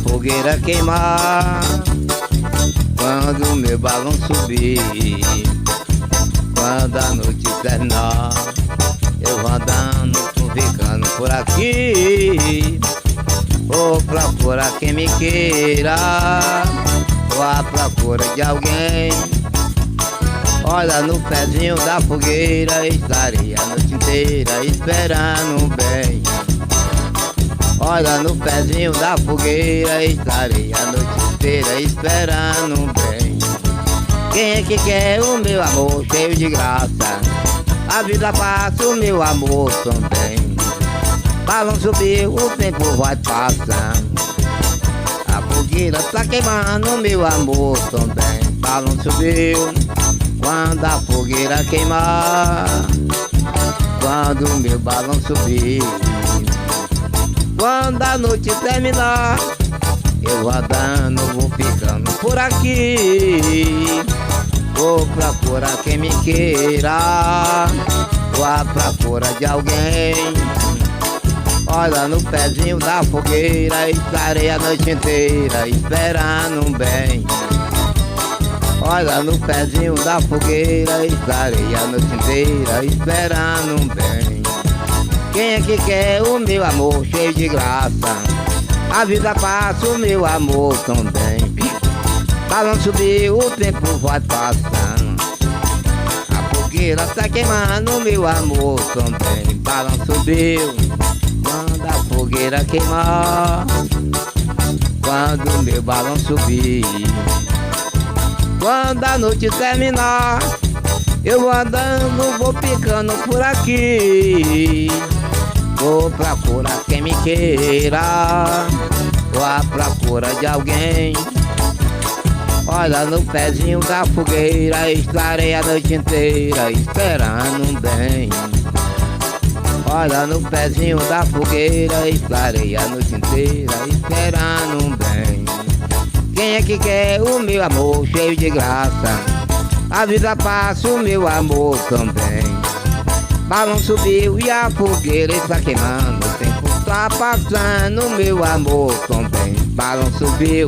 fogueira queimar, quando meu balão subir, quando a noite terminar, eu vou andando, tô ficando por aqui. Vou procurar quem me queira, vou à procura de alguém. Olha, no pezinho da fogueira estarei a noite inteira esperando bem. Olha, no pezinho da fogueira estarei a noite inteira esperando bem. Quem é que quer o meu amor cheio de graça? A vida passa, o meu amor também. Balão subiu, o tempo vai passando, a fogueira tá queimando, meu amor também. Balão subiu, quando a fogueira queimar, quando meu balão subir, quando a noite terminar, eu vou andando, vou ficando por aqui. Vou procurar quem me queira, vou à procura de alguém. Olha, no pezinho da fogueira estarei a noite inteira esperando bem. Olha, no pezinho da fogueira estarei a noite inteira esperando bem. Quem é que quer o meu amor cheio de graça? A vida passa, o meu amor também. Balão subiu, o tempo vai passando, a fogueira tá queimando, meu amor também. Balão subiu, quando a fogueira queimar, quando meu balão subir, quando a noite terminar, eu vou andando, vou ficando por aqui. Vou procurar quem me queira, vou à procura de alguém. Olha, no pezinho da fogueira estarei a noite inteira esperando bem. Olha, no pezinho da fogueira estarei a noite inteira esperando bem. Quem é que quer o meu amor cheio de graça? A vida passa, o meu amor também. Balão subiu e a fogueira está queimando, o tempo tá passando, meu amor também. Balão subiu.